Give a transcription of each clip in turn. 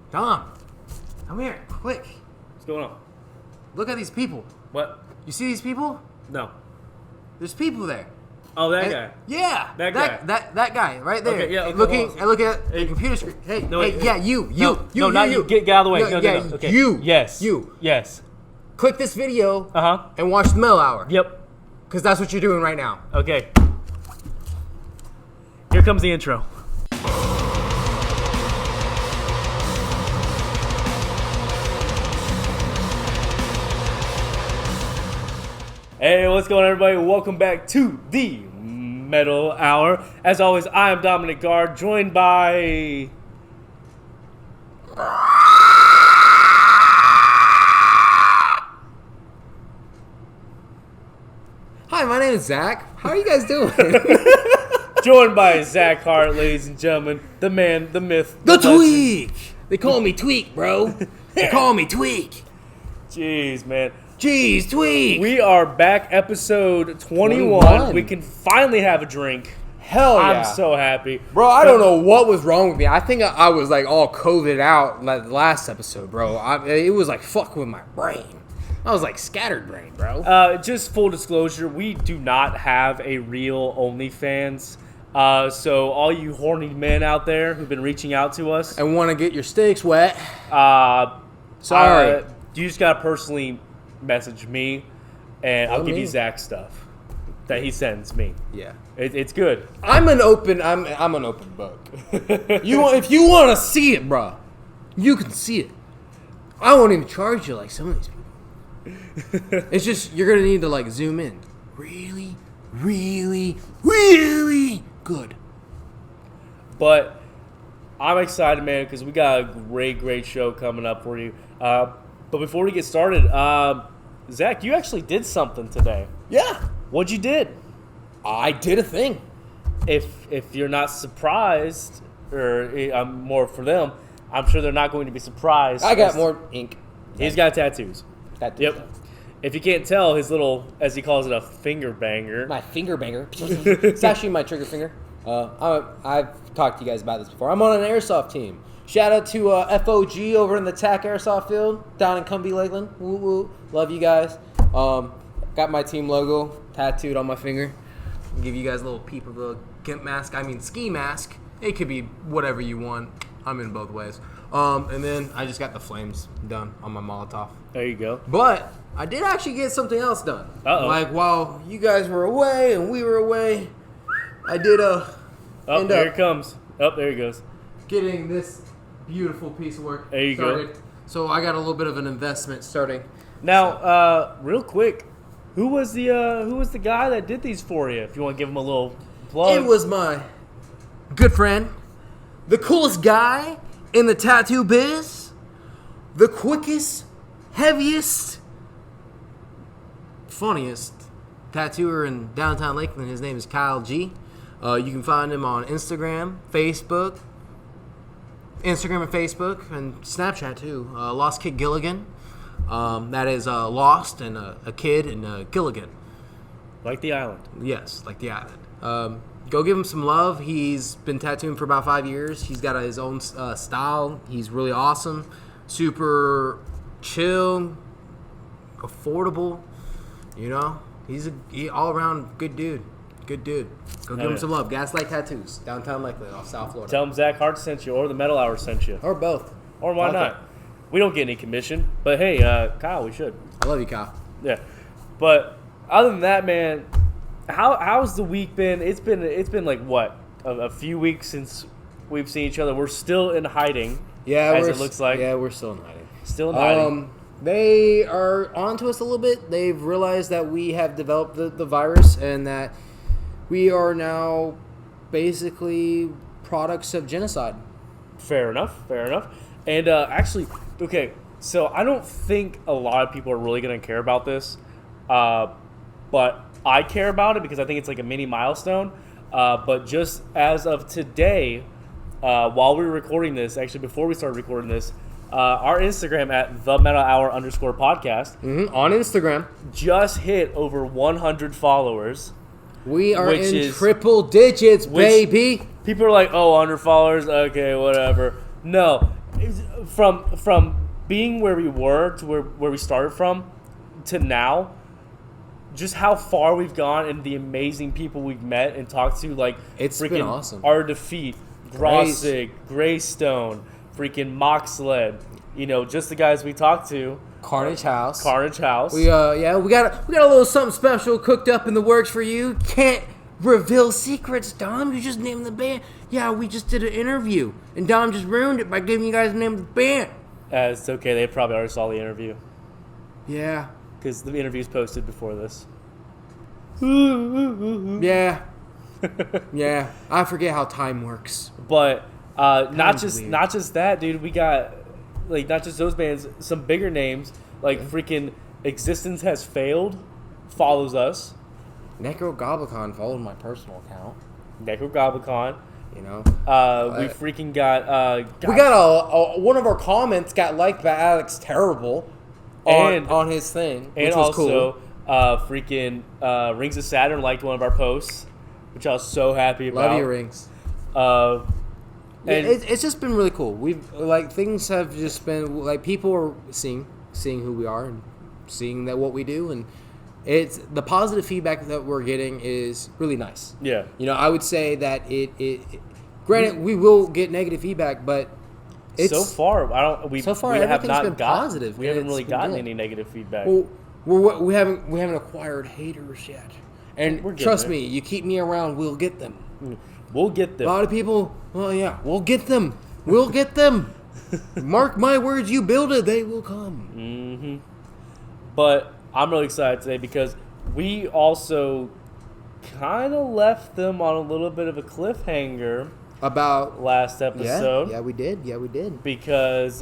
Dom, come here, quick. What's going on? Look at these people. What? You see these people? No. There's people there. Oh, that guy. Yeah. That guy. That guy right there. Okay, yeah. Okay, Look at the computer screen. Hey, No, wait, yeah, you. Not you. Get out of the way. No. Okay. You. Yes. You. Yes. Click this video. Uh-huh. And watch the Metal Hour. Yep. Because that's what you're doing right now. Okay. Here comes the intro. Hey, what's going on, everybody? Welcome back to the Metal Hour. As always, I am Dominic Gard, joined by... Hi, my name is Zach. How are you guys doing? Joined by Zach Hart, ladies and gentlemen. The man, the myth, The legend. Tweak. They call me Tweak, bro. They call me Tweak. Jeez, man. Jeez, Tweak. We are back, episode 21. 21. We can finally have a drink. Hell yeah. I'm so happy. Bro, I don't know what was wrong with me. I think I was like all COVID out like the last episode, bro. It was like fucking with my brain. I was like scattered brain, bro. Just full disclosure, we do not have a real OnlyFans. So all you horny men out there who've been reaching out to us. And want to get your steaks wet. Sorry. You just got to personally message me, and I'll give you Zach's stuff that he sends me. Yeah. It's good. I'm an open book. If you want to see it, bro, you can see it. I won't even charge you like some of these people. It's just you're gonna need to like zoom in. Really, really, really good. But I'm excited, man, because we got a great show coming up for you. But before we get started, Zach, you actually did something today. Yeah. What'd you did? I did a thing. If you're not surprised, or more for them, I'm sure they're not going to be surprised. I got more ink. He's got tattoos. Yep. If you can't tell, his little, as he calls it, a finger banger. My finger banger. It's actually my trigger finger. I've talked to you guys about this before. I'm on an airsoft team. Shout out to FOG over in the TAC Airsoft Field down in Cumbie, Lakeland. Woo woo. Love you guys. Got my team logo tattooed on my finger. I'll give you guys a little peep of the gimp mask. Ski mask. It could be whatever you want. I'm in both ways. And then I just got the flames done on my Molotov. There you go. But I did actually get something else done. Uh-oh. Like while you guys were away and we were away, I did there it comes. Oh, there he goes. Getting this beautiful piece of work there you started. go. So I got a little bit of an investment starting. Now, real quick, who was the guy that did these for you? If you want to give him a little plug. It was my good friend, the coolest guy in the tattoo biz, the quickest, heaviest, funniest tattooer in downtown Lakeland. His name is Kyle G. You can find him on Instagram and Facebook, and Snapchat too. Lost Kid Gilligan. That is Lost and a kid and Gilligan. Like the island. Yes, like the island. Go give him some love. He's been tattooing for about 5 years. He's got his own style. He's really awesome. Super chill, affordable. You know, he's all-around good dude. Good dude. Go give him some love. Gaslight Tattoos, downtown Lakeland, off South Florida. Tell him Zach Hart sent you, or the Metal Hour sent you. Or both. Or why not? We don't get any commission. But hey, Kyle, we should. I love you, Kyle. Yeah. But other than that, man, how's the week been? It's been like what? A few weeks since we've seen each other. We're still in hiding. Yeah, as it looks like. Yeah, we're still in hiding. Still in hiding. They are onto us a little bit. They've realized that we have developed the virus and that we are now basically products of genocide. Fair enough. And actually, okay, so I don't think a lot of people are really going to care about this, but I care about it because I think it's like a mini milestone. But just as of today, while we were recording this, actually before we started recording this, our Instagram at @the_metal_hour_podcast on Instagram just hit over 100 followers. We are in triple digits, baby. People are like, oh, 100 followers, okay, whatever. No, from being where we were to where we started from to now, just how far we've gone and the amazing people we've met and talked to, like It's freaking been awesome. Art Defeat, Grossig, Greystone, freaking Moxled, just the guys we talked to. Carnage House. We We got a little something special cooked up in the works for you. Can't reveal secrets, Dom. You just named the band. Yeah, we just did an interview, and Dom just ruined it by giving you guys the name of the band. It's okay. They probably already saw the interview Yeah. because the interview's posted before this. Yeah. Yeah. I forget how time works. But not Time's weird. just that, dude. We got not just those bands, some bigger names like freaking Existence Has Failed follows us. Necro Goblicon followed my personal account. Necro Goblicon. You know. We freaking got. We got one of our comments got liked by Alex Terrible on his thing, which and was also cool. freaking Rings of Saturn liked one of our posts, which I was so happy about. Love you, Rings. And It's just been really cool. We've things have just been people are seeing who we are and seeing that what we do, and it's the positive feedback that we're getting is really nice. yeah. I would say that it granted we will get negative feedback, but it's So far, we have everything's not been positive. We haven't and really it's been gotten good. any negative feedback. Well, we haven't acquired haters yet, and We're getting trust there. me, you keep me around, we'll get them. We'll get A them. lot of people, well, yeah, we'll get them. We'll get them. Mark my words, you build it, they will come. Mm-hmm. But I'm really excited today because we also kind of left them on a little bit of a cliffhanger About last episode. yeah, we did. Yeah, we did. Because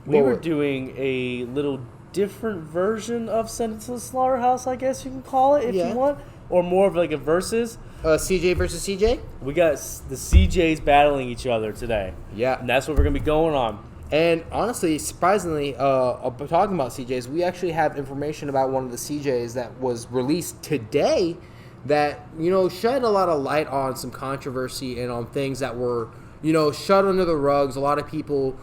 we were What? doing a little different version of Sentence to the Slaughterhouse, I guess you can call it, if Yeah. you want. Or more of like a versus. CJ versus CJ. We got the CJs battling each other today. Yeah, And that's what we're going to be going on. and honestly, surprisingly, talking about CJs, we actually have information about one of the CJs that was released today that shed a lot of light on some controversy and on things that were shut under the rugs. A lot of people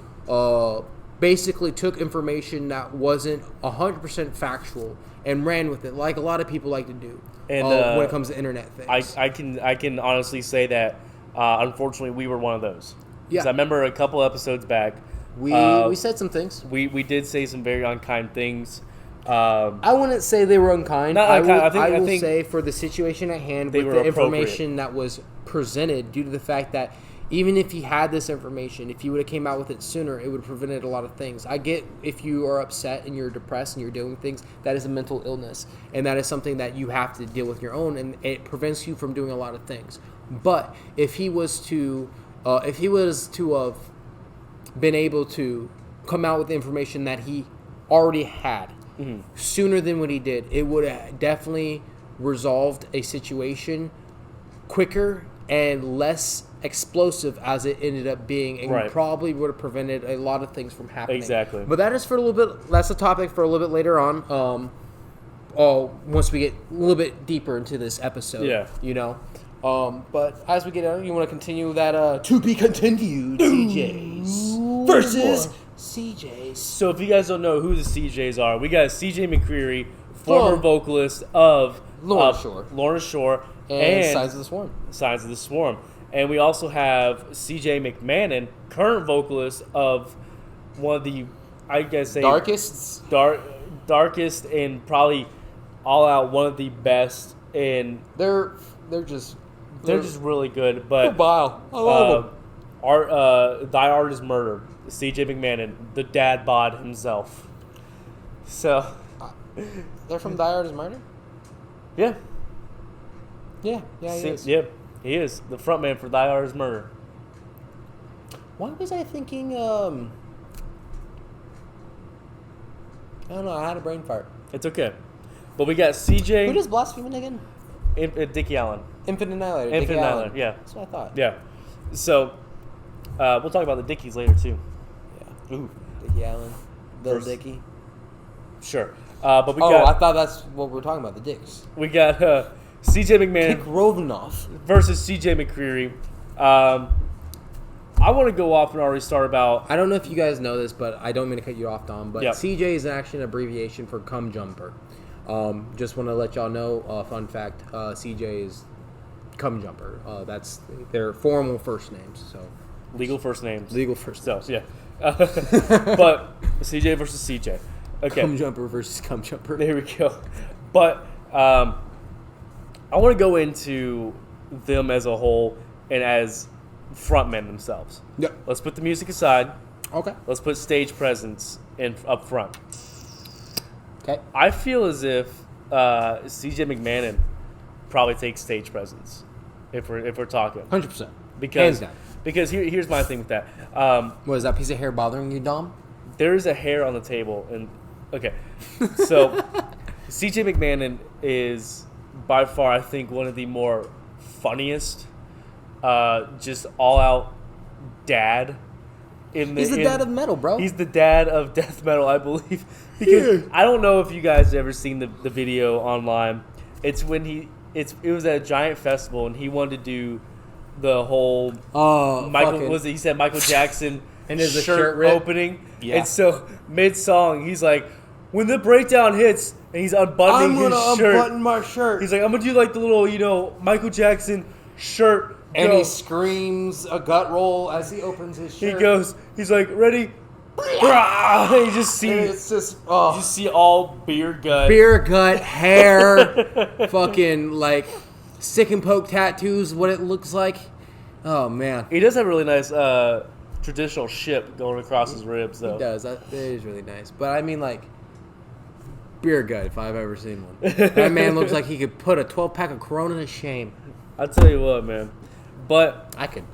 basically took information that wasn't 100% factual and ran with it, like a lot of people like to do. And when it comes to internet things, I can honestly say that unfortunately we were one of those. Yeah. 'Cause I remember a couple episodes back we said some things. we did say some very unkind things. I wouldn't say they were unkind. Not unkind. I will think say for the situation at hand, they with were the appropriate. information that was presented, due to the fact that even if he had this information, if he would have came out with it sooner, it would have prevented a lot of things. I get if you are upset and you're depressed and you're dealing with things, that is a mental illness, and that is something that you have to deal with your own, and it prevents you from doing a lot of things. But if he was to have been able to come out with information that he already had sooner than what he did, it would have definitely resolved a situation quicker and less explosive as it ended up being, and Right. probably would have prevented a lot of things from happening. Exactly. But that is for a little bit. That's a topic for a little bit later on. Once we get a little bit deeper into this episode. Yeah. But as we get on, you want to continue that to be continued CJs versus CJs. So if you guys don't know who the CJs are, we got CJ McCreary, former From vocalist of Lorna Shore. And Signs of the Swarm. Signs of the Swarm. And we also have CJ McMahon, current vocalist of one of the, I guess, Darkest. darkest and probably all out one of the best. And They're just really good. But vile. I love them. Thy Art is Murder. CJ McMahon, the dad bod himself. So, They're from Die Hard is Murder? yeah. Yeah, he is. Yep, he is the front man for Thy Art is Murder. Why was I thinking, I don't know, I had a brain fart. It's okay. But we got CJ. Who does Blaspheming again? Dickie Allen. Infinite Annihilator. Infinite Dickie Allen. Annihilator, yeah. That's what I thought. Yeah. So, we'll talk about the Dickies later, too. Yeah. Ooh. Dickie Allen. Little First- Dickie. Sure. But we I got thought that's what we're talking about, the dicks. CJ McMahon Dick Rovenoff. versus CJ McCreary. I want to go off and already start about. I don't know if you guys know this, but I don't mean to cut you off, Dom. But Yep. CJ is actually an abbreviation for cum jumper. Just want to let y'all know. Fun fact: CJ is cum jumper. That's their formal first names. So Legal first names. legal first. So, yeah. But CJ versus CJ. Okay. Cum jumper versus cum jumper. There we go. But I want to go into them as a whole and as frontmen themselves. Yep. Let's put the music aside. Okay. Let's put stage presence up front. Okay. I feel as if CJ McMahon probably takes stage presence if we're talking 100%. because Hands down. because here's my thing with that. What is that piece of hair bothering you, Dom? There is a hair on the table, and okay, so CJ McMahon is by far, I think, one of the more funniest, just all out dad. He's the dad of metal, bro. He's the dad of death metal, I believe. Because I don't know if you guys ever seen the video online. It's when it was at a giant festival and he wanted to do the whole he said Michael Jackson And there's a shirt shirt rip. opening. Yeah. And so mid song he's like, when the breakdown hits and he's unbuttoning his shirt. Unbutton my shirt. He's like, I'm gonna do like the little, Michael Jackson shirt. And go. he screams a gut roll as he opens his shirt. He's like, ready? And you just see, And it's just you see all beer gut. beer gut, hair, fucking like stick and poke tattoos. What it looks like. Oh man, He does have a really nice traditional ship going across his ribs, though. he does. That is really nice. But I mean, like beer gut, if I've ever seen one. That man looks like he could put a 12-pack of Corona to shame. I'll tell you what, man. But I could.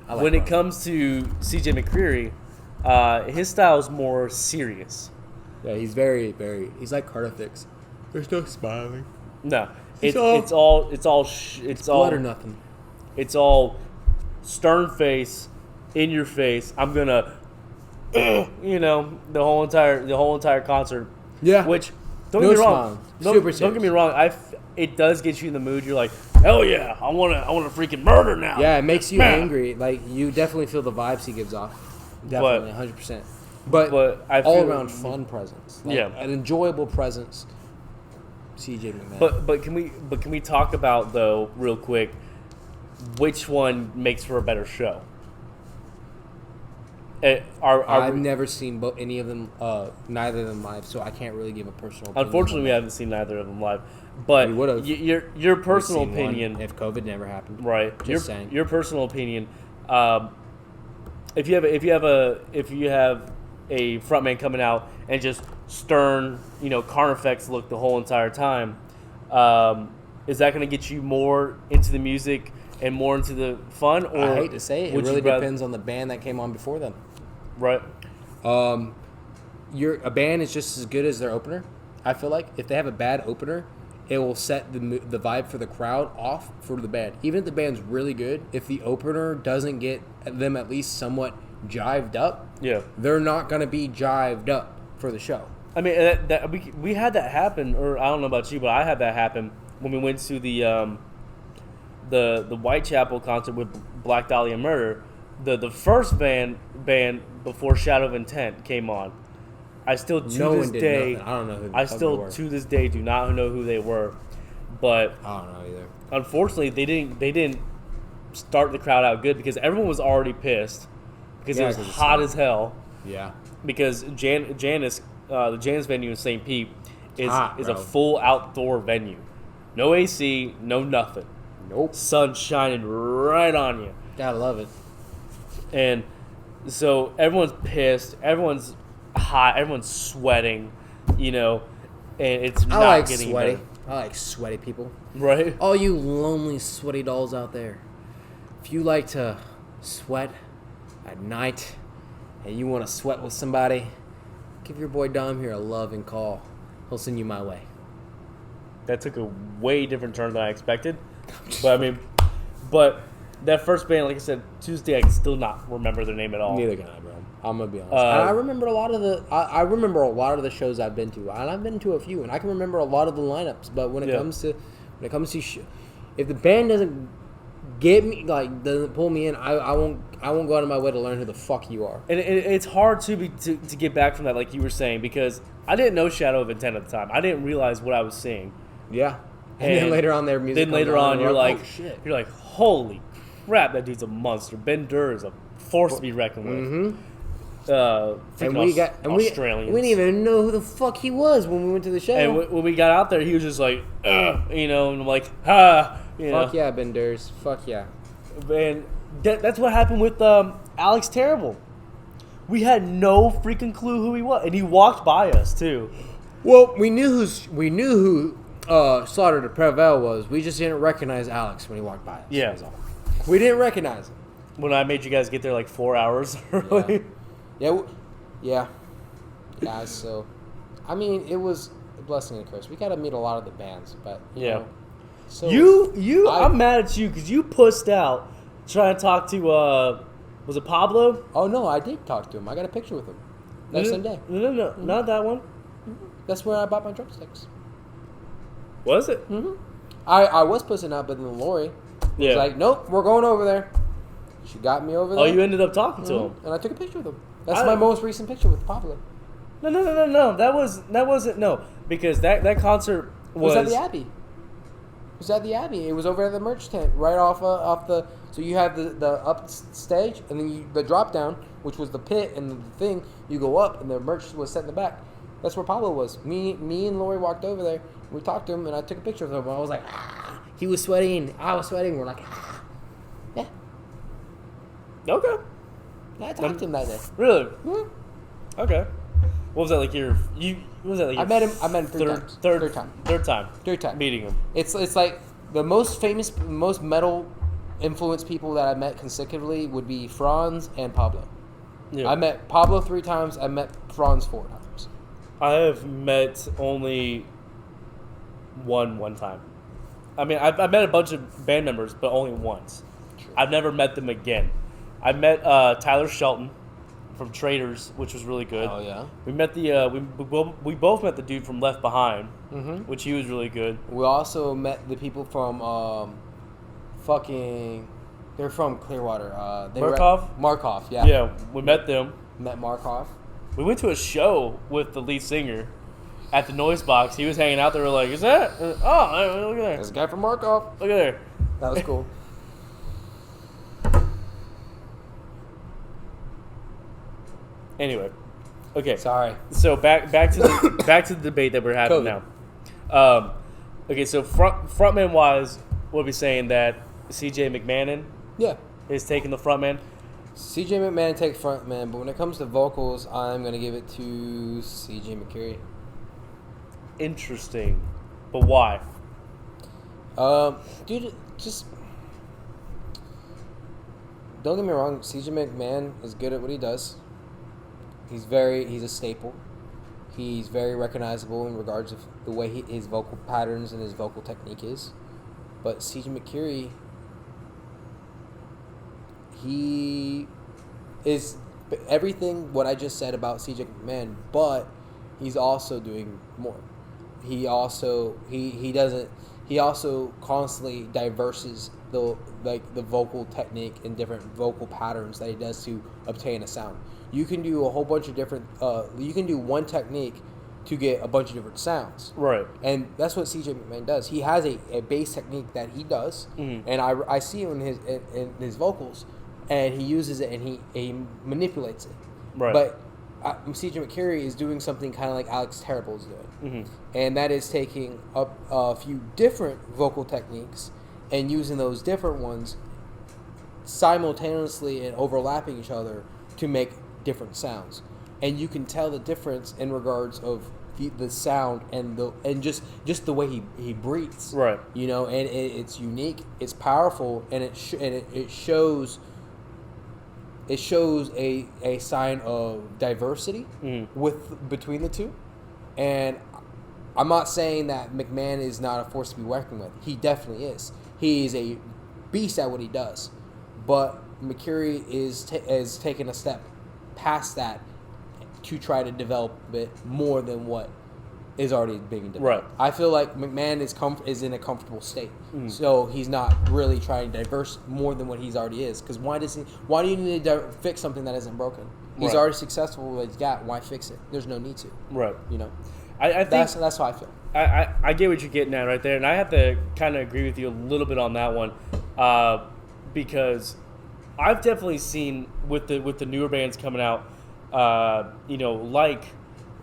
I when it Corona. comes to CJ McCreery, his style is more serious. Yeah, he's very, very. He's like Cartafix. There's no smiling. No, It's it's all- all Blood or nothing. It's all stern face, in your face. I'm gonna, the whole entire concert. Yeah. Which don't No get me wrong. smiling. Super Don't get me wrong. It does get you in the mood. You're like, hell yeah, I want to freaking murder now. Yeah, it makes you Man. angry. Like you definitely feel the vibes he gives off. Definitely, 100%. But I all feel- around fun presence. Like, Yeah. an enjoyable presence. CJ McMahon. But can we talk about, though, real quick, which one makes for a better show? I've never seen any of them, neither of them live, so I can't really give a personal opinion. Unfortunately, we haven't seen neither of them live. But We would've. your personal We've seen one opinion, if COVID never happened. right? Just saying. Your personal opinion. If you have a frontman coming out and just stern, Carnifex look the whole entire time, is that going to get you more into the music and more into the fun? Or I hate to say it, it would you really rather- depends on the band that came on before them. Right. A band is just as good as their opener. I feel like if they have a bad opener, it will set the vibe for the crowd off for the band. Even if the band's really good, if the opener doesn't get them at least somewhat jived up, Yeah. they're not going to be jived up for the show. I mean, we had that happen, or I don't know about you, but I had that happen when we went to the Whitechapel concert with Black Dahlia Murder. The first band before Shadow of Intent came on. I still to No this one did day, nothing. I don't know who the I fuck they still were. to this day do not know who they were, but I don't know either. unfortunately they didn't start the crowd out good because everyone was already pissed because Yeah, it was 'cause it's hot hot. as hell. Yeah. Because Janus, the Janus venue in St. Pete is hot, a bro. full outdoor venue, no AC, no nothing, Nope. sun shining right on you, Gotta love it. and so everyone's pissed, everyone's hot, everyone's sweating, and it's I not like getting sweaty. better. I like sweaty people. Right? All you lonely, sweaty dolls out there. If you like to sweat at night and you want to sweat with somebody, give your boy Dom here a love and call. He'll send you my way. That took a way different turn than I expected, but that first band, like I said, Tuesday, I can still not remember their name at all. Neither can I, bro. I'm gonna be honest. And I remember a lot of the. I remember a lot of the shows I've been to, and I've been to a few, and I can remember a lot of the lineups. But when it Yeah. comes to, if the band doesn't get me, like, doesn't pull me in, I won't go out of my way to learn who the fuck you are. And it's hard to get back from that, like you were saying, because I didn't know Shadow of Intent at the time. I didn't realize what I was seeing. Yeah. And then later on, their music. Then later on, you're like, oh, shit. You're like, holy crap, that dude's a monster. Ben Durr is a force to be reckoned with. Mm-hmm. Australians. We didn't even know who the fuck he was when we went to the show. And when we got out there, he was just like, you know, and I'm like, ha, you know. Fuck yeah, Ben Durst. Fuck yeah. And that's what happened with Alex Terrible. We had no freaking clue who he was, and he walked by us too. Well, we knew who Slaughter de Prevel was. We just didn't recognize Alex when he walked by us. Yeah. We didn't recognize him. When I made you guys get there like 4 hours early. Yeah. So, I mean, it was a blessing and a curse. We got to meet a lot of the bands, but you know. So I'm mad at you because you pushed out trying to talk to was it Pablo? Oh no, I did talk to him. I got a picture with him that same day. No, not that one. That's where I bought my drumsticks. Was it? Mm-hmm. I was pushing out, but then Lori was like, "Nope, we're going over there." She got me over there. Oh, you ended up talking to him, and I took a picture with him. That's my most recent picture with Pablo. No. That wasn't because that concert was at the Abbey. It was at the Abbey. It was over at the merch tent, right off the. So you have the up stage, and then the drop down, which was the pit and the thing. You go up, and the merch was set in the back. That's where Pablo was. Me and Lori walked over there. We talked to him, and I took a picture of him. I was like, ah. He was sweating. I was sweating. We're like, ah. Yeah. Okay. I talked to him that day. Really? Mm-hmm. Okay. What was that like? I met him third time meeting him. It's like the most famous, most metal influenced people that I met consecutively would be Franz and Pablo. Yeah. I met Pablo 3 times. I met Franz 4 times. I have met only one time. I mean, I've met a bunch of band members, but only once. True. I've never met them again. I met Tyler Shelton from Traders, which was really good. Oh yeah. We met we both met the dude from Left Behind, which he was really good. We also met the people from they're from Clearwater. Markov, yeah. Yeah, we met them. Met Markov. We went to a show with the lead singer at the Noise Box. He was hanging out there. We're like, is that? Oh, look at there. There's a guy from Markov. Look at there. That was cool. Anyway, okay. Sorry. So back to the debate that we're having now. Okay, so frontman wise, we'll be saying that CJ McMahon is taking the frontman. CJ McMahon takes frontman, but when it comes to vocals, I'm gonna give it to CJ McCurry. Interesting, but why? Dude, just don't get me wrong. CJ McMahon is good at what he does. He's a staple. He's very recognizable in regards of the way his vocal patterns and his vocal technique is. But CJ McCurry, he is everything what I just said about CJ McMahon, but he's also doing more. He also constantly diverses the vocal technique and different vocal patterns that he does to obtain a sound. You can do a whole bunch of different. You can do one technique to get a bunch of different sounds. Right. And that's what CJ McMahon does. He has a bass technique that he does, and I see him in his vocals, and he uses it and he manipulates it. Right. But CJ McCurry is doing something kind of like Alex Terrible is doing, and that is taking up a few different vocal techniques and using those different ones simultaneously and overlapping each other to make different sounds. And you can tell the difference in regards of the sound and just the way he breathes. Right. You know, and it's unique, it's powerful, and it shows a sign of diversity between the two. And I'm not saying that McMahon is not a force to be reckoned with. He definitely is. He is a beast at what he does. But McCurry is taking a step past that to try to develop it more than what is already being developed. Right. I feel like McMahon is in a comfortable state, so he's not really trying to diverse more than what he's already is. Because why do you need to fix something that isn't broken? He's Right. already successful with what he's got. Why fix it? There's no need to. Right. You know. I think That's how I feel. I get what you're getting at right there, and I have to kind of agree with you a little bit on that one, because I've definitely seen with the newer bands coming out, like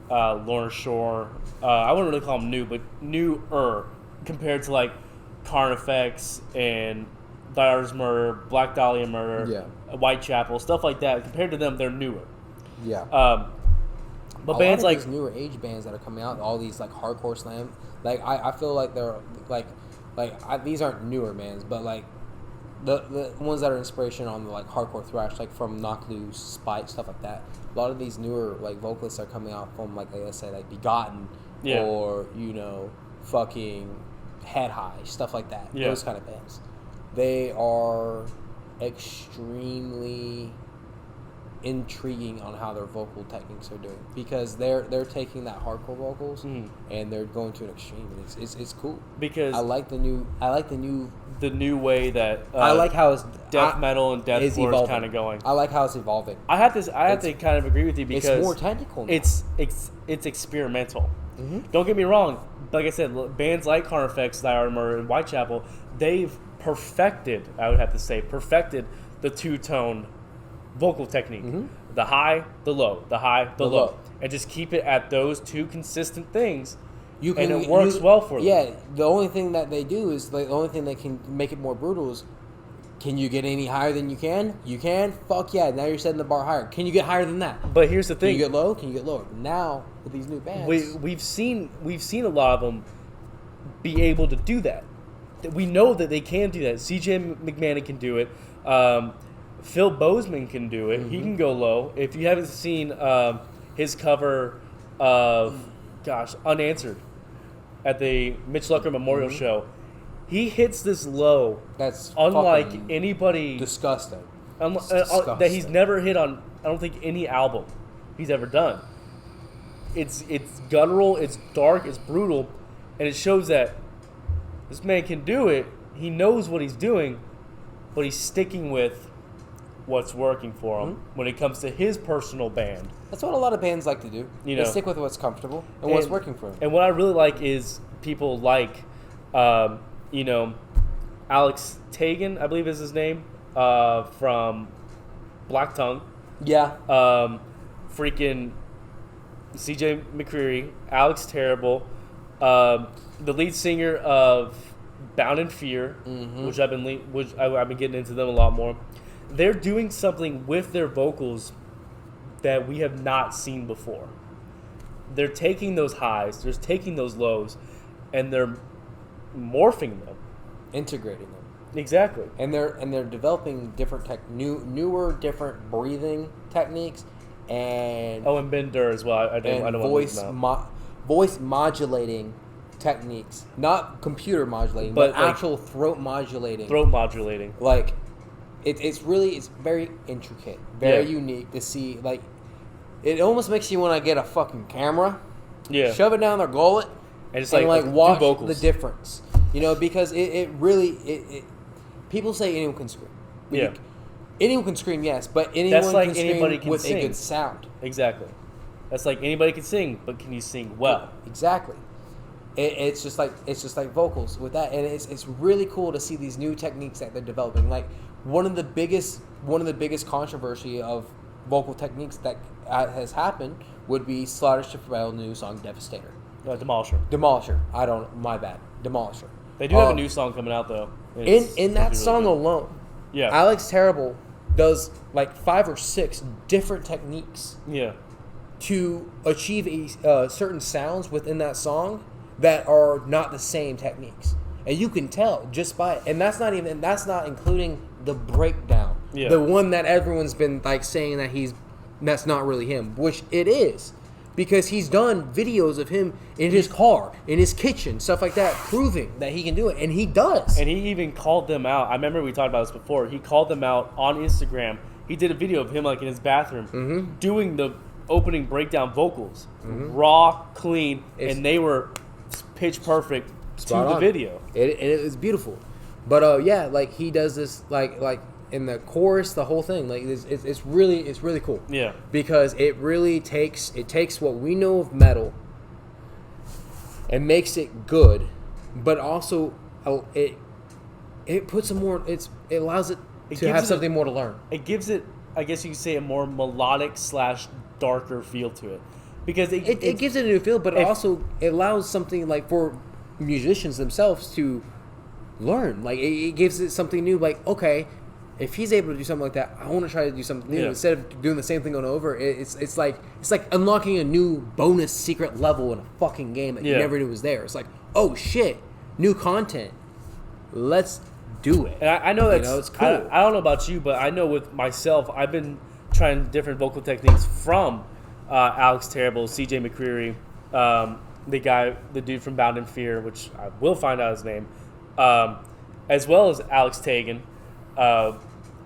Lawrence Shore. I wouldn't really call them new, but newer compared to like Carnifex and Dyer's Murder, Black Dahlia Murder, Whitechapel, stuff like that. Compared to them, they're newer. Yeah. But a bands lot of like these newer age bands that are coming out, all these like hardcore slam, like I feel like they're these aren't newer bands, but like the ones that are inspiration on the like hardcore thrash, like from Knock Loose, Spite, stuff like that. A lot of these newer like vocalists are coming out from like I say like Begotten or fucking Head High, stuff like that. Yeah. Those kind of bands. They are extremely intriguing on how their vocal techniques are doing, because they're taking that hardcore vocals and they're going to an extreme, and it's cool because I like the new way that I like how it's death metal and deathcore is kind of going. I like how it's evolving. I have to kind of agree with you because it's more technical now. It's experimental. Don't get me wrong. Like I said, bands like Carnifex, Dyer's Murder, and Whitechapel, they've perfected the two-tone vocal technique. The high, the low, the high, the low. And just keep it at those two consistent things. And it works well for them. Yeah, the only thing that they do is the only thing that can make it more brutal is, can you get any higher than you can? You can? Fuck yeah. Now you're setting the bar higher. Can you get higher than that? But here's the thing. Can you get low? Can you get lower? Now, with these new bands... We've seen a lot of them be able to do that. We know that they can do that. CJ McMahon can do it. Phil Bozeman can do it. He can go low. If you haven't seen his cover of, Unanswered at the Mitch Lucker Memorial Show, he hits this low that's unlike anybody. Disgusting. That he's never hit on, I don't think, any album he's ever done. It's guttural, it's dark, it's brutal, and it shows that this man can do it. He knows what he's doing, but he's sticking with what's working for him when it comes to his personal band. That's what a lot of bands like to do. They stick with what's comfortable and what's working for them. And what I really like is people like, Alex Tagan, I believe is his name, from Black Tongue. Yeah. Freaking CJ McCreery, Alex Terrible, the lead singer of Bound in Fear, which I've been getting into them a lot more. They're doing something with their vocals that we have not seen before. They're taking those highs, they're taking those lows, and they're morphing them, integrating them. Exactly. And they're developing different newer, different breathing techniques, and Ben Durr as well. I don't voice modulating techniques, not computer modulating, but like actual throat modulating. Like it's very intricate, very unique to see. Like it almost makes you want to get a fucking camera, shove it down their gullet, and just watch vocals. The difference. Because it really people say anyone can scream. Anyone can scream, yes, but anyone can scream with a good sound. Exactly. That's like anybody can sing, but can you sing well? Exactly. It's just like vocals with that, and it's really cool to see these new techniques that they're developing. Like one of the biggest controversy of vocal techniques that has happened would be Slaughter Chappelle's new song Devastator. Demolisher. My bad. Demolisher. They do have a new song coming out though. In that song alone, yeah, Alex Terrible does like 5 or 6 different techniques. Yeah. To achieve certain sounds within that song that are not the same techniques, and you can tell just by it. And that's not including the breakdown, the one that everyone's been like saying that's not really him, which it is, because he's done videos of him in his car, in his kitchen, stuff like that, proving that he can do it, and he does. And he even called them out. I remember we talked about this before. He called them out on Instagram. He did a video of him like in his bathroom doing the opening breakdown vocals, raw, clean, and they were pitch perfect to the video. It was beautiful, but yeah, like he does this like in the chorus, the whole thing, like it's really cool. Yeah, because it really takes what we know of metal and makes it good, but also it puts some more. It allows it to have something more to learn. It gives it, I guess you could say, a more melodic / darker feel to it, because it gives it a new feel, but also it allows something like for musicians themselves to learn. Like it gives it something new. Like, okay, if he's able to do something like that, I want to try to do something new instead of doing the same thing over. It's like unlocking a new bonus secret level in a fucking game that you never knew was there. It's like, oh shit, new content. Let's do it. And I know that's it's cool. I don't know about you, but I know with myself, I've been trying different vocal techniques from Alex Terrible, CJ McCreery, the dude from Bound in Fear, which I will find out his name, as well as Alex Tagan.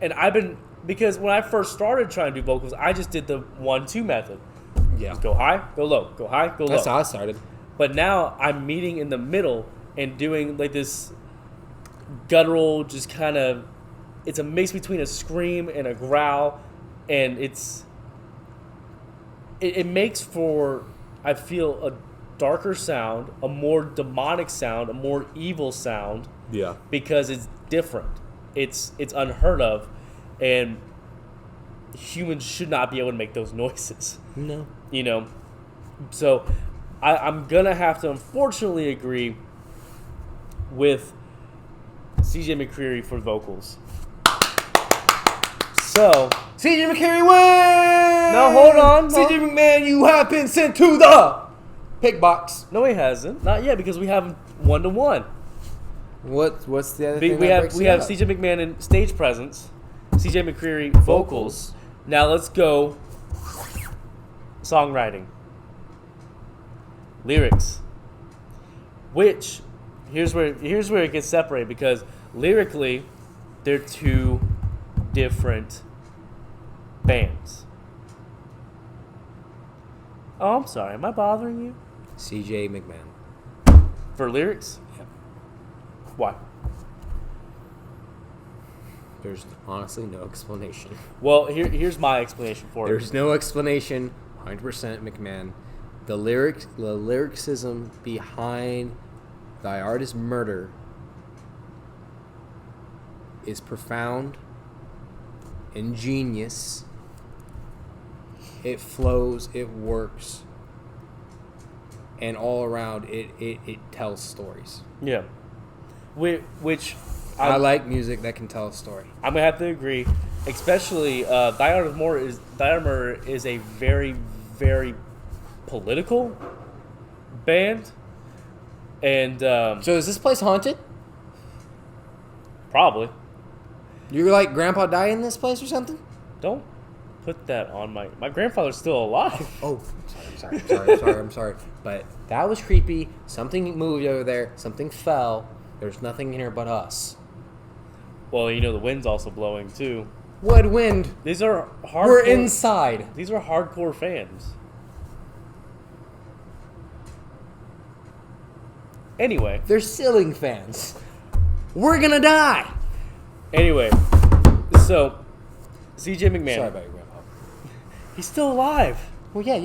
And I've been, because when I first started trying to do vocals, I just did the 1-2 method. Yeah. Just go high, go low, go high, go low. That's how I started. But now I'm meeting in the middle and doing like this guttural, just kind of, it's a mix between a scream and a growl, and it makes for, I feel, a darker sound, a more demonic sound, a more evil sound. Yeah. Because it's different. It's unheard of, and humans should not be able to make those noises. No. You know? So I'm going to have to unfortunately agree with CJ McCreery for vocals. So CJ McCreery wins! Now hold on. CJ McMahon, you have been sent to the pick box. No, he hasn't. Not yet, because we have 1-1. What's the other thing? We have CJ McMahon in stage presence, CJ McCreery vocals. Now let's go songwriting. Lyrics. Which here's where it gets separated, because lyrically they're two different bands. Oh, I'm sorry. Am I bothering you? CJ McMahon. For lyrics? Yep. Why? There's honestly no explanation. Well, here's my explanation for it. There's no explanation. 100% McMahon. The lyricism behind Thy Art Is Murder is profound, ingenious. It flows, it works, and all around it tells stories. Yeah. Which I like music that can tell a story. I'm gonna have to agree, especially Thy Art of Murder is a very, very political band, and So is this place haunted? probably You're like Grandpa died in this place or something? don't put that on my grandfather's still alive. Oh, I'm sorry. But that was creepy. Something moved over there. Something fell. There's nothing in here but us. Well, you know the wind's also blowing too. What wind? These are hardcore. We're inside. These are hardcore fans. Anyway. They're ceiling fans. We're gonna die. Anyway, so CJ McMahon. Sorry about your grandpa. He's still alive. Well, yeah.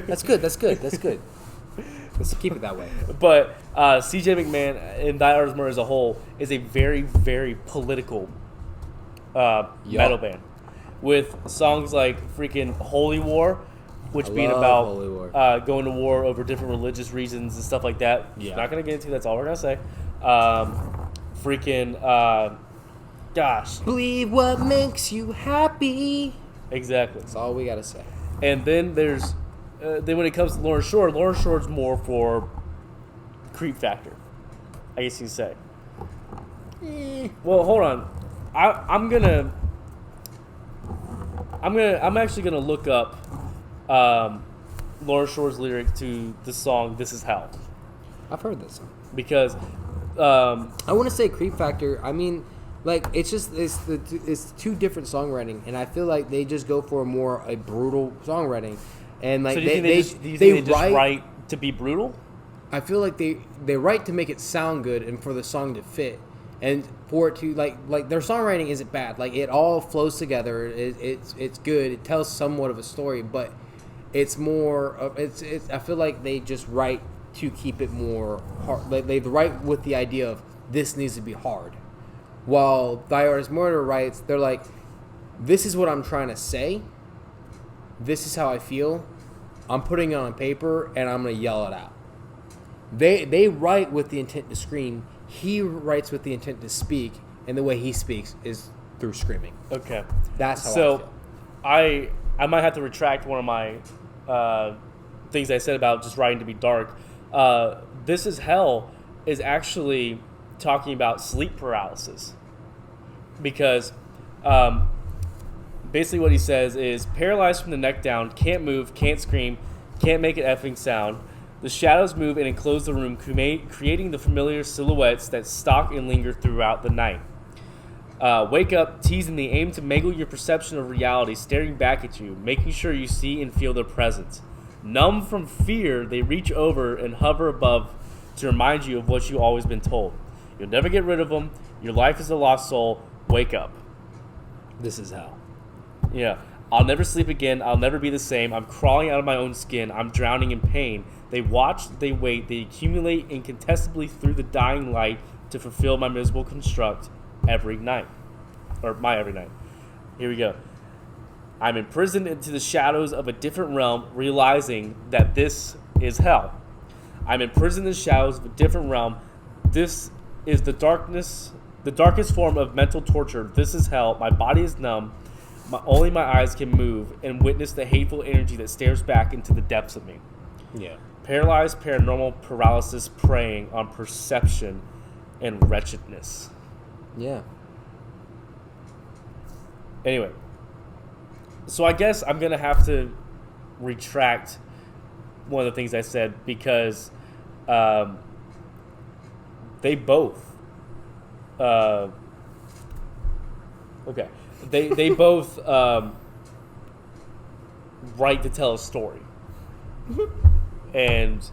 That's good. Let's keep it that way. But CJ McMahon and Thy Art Is Murder as a whole is a very, very political metal band, with songs like freaking Holy War, which being about going to war over different religious reasons and stuff like that. Yeah. Not gonna get into. That's all we're gonna say. Gosh. Believe what makes you happy. Exactly. That's all we gotta say. And then there's then when it comes to Lawrence Shore's more for creep factor, I guess you could say. Well, hold on. I'm actually gonna look up Lawrence Shore's lyric to the song "This Is Hell." I've heard this song. Because I want to say creep factor. I mean, Like it's two different songwriting, and I feel like they just go for a brutal songwriting, and like So do you think they they just write to be brutal? I feel like they write to make it sound good and for the song to fit, and for it to like their songwriting isn't bad. Like it all flows together. It's good. It tells somewhat of a story, but it's more of it's. I feel like they just write to keep it more hard. Like they write with the idea of this needs to be hard. While Thy Artist Murder writes, they're like, this is what I'm trying to say. This is how I feel. I'm putting it on paper, and I'm going to yell it out. They write with the intent to scream. He writes with the intent to speak, and the way he speaks is through screaming. Okay. That's how I feel. So I might have to retract one of my things I said about just writing to be dark. This Is Hell is actually talking about sleep paralysis, because basically what he says is paralyzed from the neck down, can't move, can't scream, can't make an effing sound. The shadows move and enclose the room, creating the familiar silhouettes that stalk and linger throughout the night. Wake up, teasing the aim to mangle your perception of reality, staring back at you, making sure you see and feel their presence. Numb from fear, they reach over and hover above to remind you of what you've always been told. You'll never get rid of them. Your life is a lost soul. Wake up. This is hell. Yeah. I'll never sleep again. I'll never be the same. I'm crawling out of my own skin. I'm drowning in pain. They watch, they wait, they accumulate incontestably through the dying light to fulfill my miserable construct every night. Or my every night. Here we go. I'm imprisoned into the shadows of a different realm, realizing that this is hell. I'm imprisoned in the shadows of a different realm. This is the darkest form of mental torture. This is hell. My body is numb. Only my eyes can move and witness the hateful energy that stares back into the depths of me. Yeah. Paralyzed paranormal paralysis preying on perception and wretchedness. Yeah. Anyway. So I guess I'm going to have to retract one of the things I said, because they both they both write to tell a story. And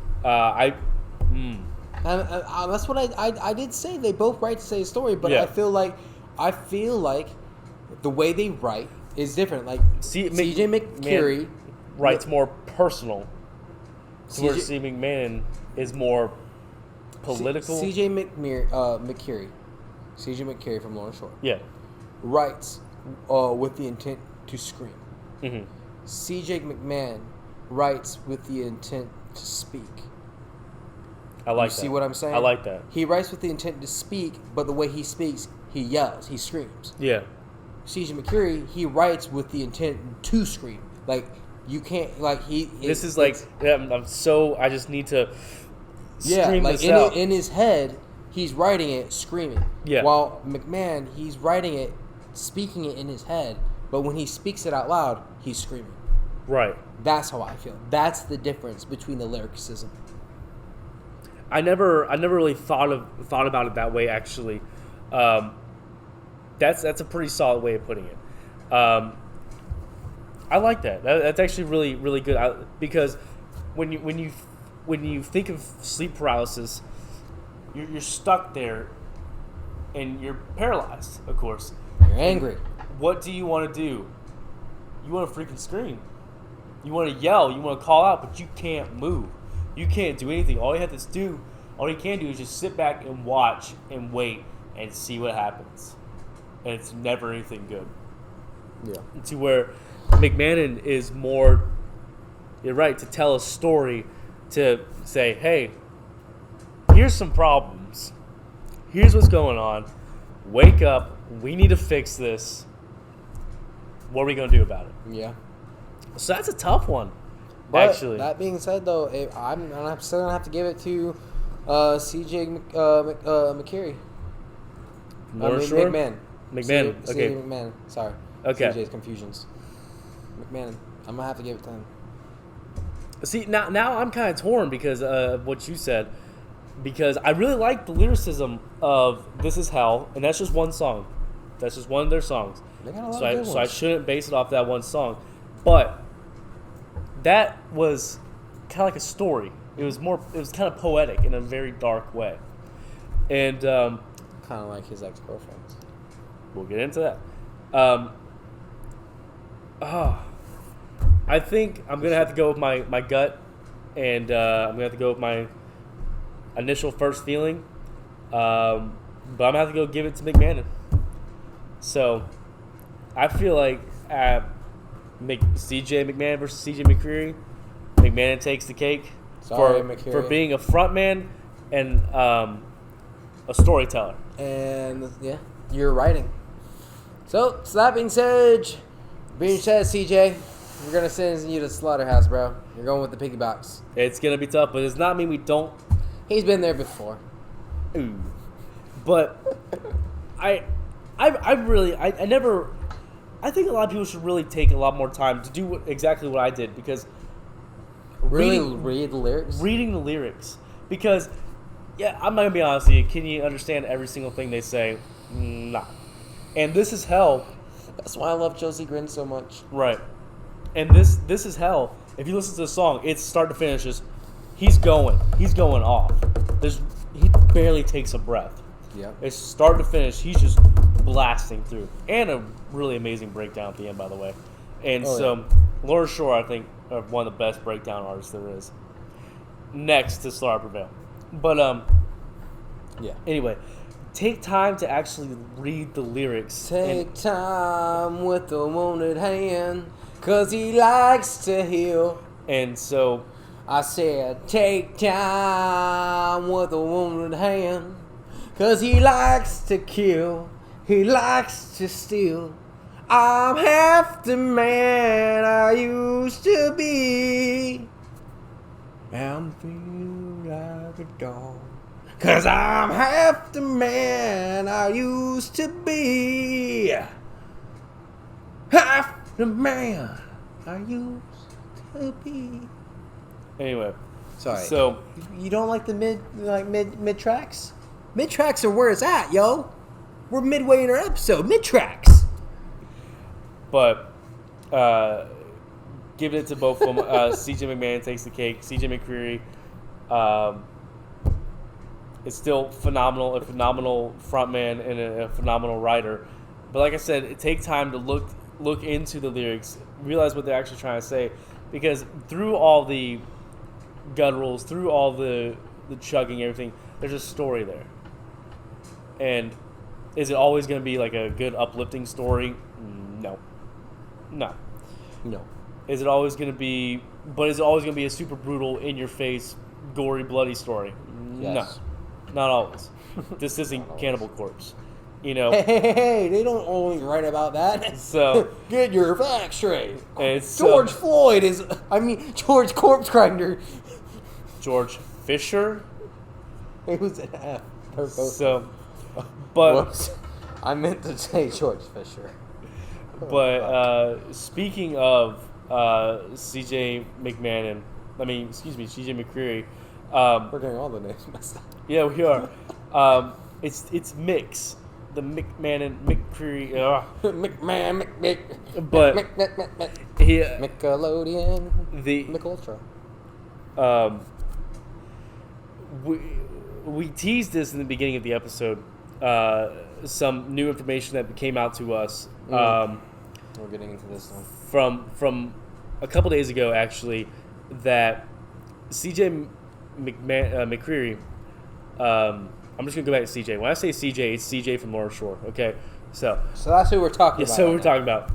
that's what I did say. They both write to say a story, but yeah. I feel like the way they write is different. Like C.J. McCurry writes more personal, where C. McMahon is more political. C.J. McCurry from Lawrence Shore. Yeah. Writes with the intent to scream. Mm-hmm. C.J. McMahon writes with the intent to speak. I like that. See what I'm saying? I like that. He writes with the intent to speak, but the way he speaks, he yells, he screams. Yeah. C.J. McCurry, he writes with the intent to scream. Like, you can't, like, This is like, I just need to scream like this out. In his head, he's writing it screaming. Yeah. While McMahon, he's writing it, speaking it in his head, but when he speaks it out loud, he's screaming. Right. That's how I feel. That's the difference between the lyricism. I never really thought about it that way, actually. That's a pretty solid way of putting it. I like that. That's actually really, really good. Because when you think of sleep paralysis, you're stuck there, and you're paralyzed. Of course, you're angry. What do you want to do? You want to freaking scream. You want to yell. You want to call out, but you can't move. You can't do anything. All you can do is just sit back and watch and wait and see what happens. And it's never anything good. Yeah. To where McMahon is more, you're right, to tell a story, to say, hey, here's some problems. Here's what's going on. Wake up. We need to fix this. What are we going to do about it? Yeah. So that's a tough one, but actually. That being said, though, I'm still going to have to give it to C.J. McCurry. McMahon. McMahon. Okay. McMahon. Sorry. Okay. CJ's confusions. McMahon. I'm going to have to give it to him. See, now I'm kind of torn because of what you said. Because I really like the lyricism of This Is Hell, and that's just one song. That's just one of their songs. They got a lot So of I good so I ones. shouldn't base it off that one song, but that was kind of like a story. It was kind of poetic in a very dark way, and Kind of like his ex-girlfriends. we'll get into that. I think I'm gonna have to go with my gut, and I'm gonna have to go with my initial first feeling. But I'm gonna have to go give it to McMahon. So I feel like CJ McMahon versus CJ McCreery, McMahon takes the cake Sorry, for McCreery. being a frontman and a storyteller. And yeah, you're writing. So that being said, CJ, we're gonna send you to slaughterhouse, bro. You're going with the piggy box. It's gonna be tough, but it does not mean we don't. He's been there before. Ooh. But I think a lot of people should really take a lot more time to do exactly what I did, because Really read the lyrics. reading the lyrics, because yeah, I'm not gonna be honest with you. Can you understand every single thing they say? Nah. And this is hell, That's why I love Chelsea Grin so much. right? And this is hell. If you listen to the song, it's start to finish. He's going off. He barely takes a breath. Yeah. It's start to finish. He's just blasting through, and a really amazing breakdown at the end, by the way. And Laura Shore, I think, are one of the best breakdown artists there is, next to Star Prevail. But Yeah. anyway, take time to actually read the lyrics. Take time with the wounded hand, 'cause he likes to heal. And so, I said, take time with a wounded hand, 'cause he likes to kill, he likes to steal. I'm half the man I used to be. I'm feeling like a dog, 'cause I'm half the man I used to be. Half the man I used to be. anyway, Sorry. so You don't like the mid tracks? Mid tracks are where it's at, yo. We're midway in our episode. Mid tracks. but giving it to both of them. CJ McMahon takes the cake. CJ McCreery is still phenomenal, a phenomenal frontman and a phenomenal writer. But like I said, it takes time to look into the lyrics, realize what they're actually trying to say, because through all the gutturals, through all the chugging, everything, there's a story there. And is it always going to be like a good uplifting story? No. No. Is it always going to be? But is it always going to be a super brutal, in-your-face, gory, bloody story? Yes. No, not always. This isn't Cannibal Corpse, you know. Hey, they don't only write about that. So Get your facts straight. it's George Floyd George Corpse Grinder. George Fisher. It was an F. So, but Whoops. I meant to say George Fisher. Speaking of CJ McMahon, CJ McCreery. We're getting all the names messed up. Yeah, we are. It's Mix, the McMahon and McCreery. McMahon, But he Nickelodeon, the McUltra. we teased this in the beginning of the episode. Some new information that came out to us. We're getting into this one. From a couple days ago, actually, that CJ McCreery. I'm just gonna go back to CJ. When I say CJ, it's CJ from Laura Shore. Okay, so that's who we're talking about. So we're talking about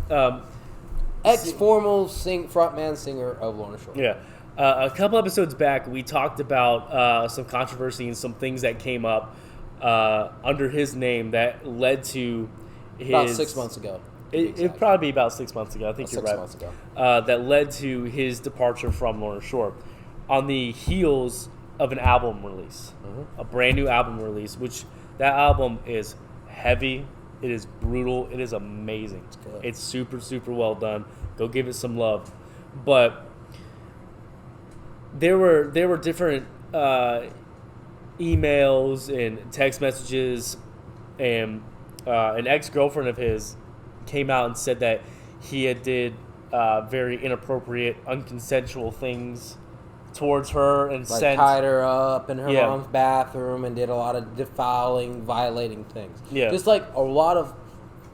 ex-formal frontman singer of Lorna Shore. Yeah. A couple episodes back, we talked about some controversy and some things that came up under his name that led to his... About 6 months ago. It'd probably be about 6 months ago. I think you're right. 6 months ago. That led to his departure from Lorna Shore on the heels of an album release, a brand new album release, which that album is heavy. It is brutal. It is amazing. It's super, super well done. Go give it some love. But there were different emails and text messages and an ex-girlfriend of his came out and said that he had did very inappropriate, unconsensual things towards her and Like sent tied her up in her Yeah. mom's bathroom and did a lot of defiling, violating things. Yeah. Just like a lot of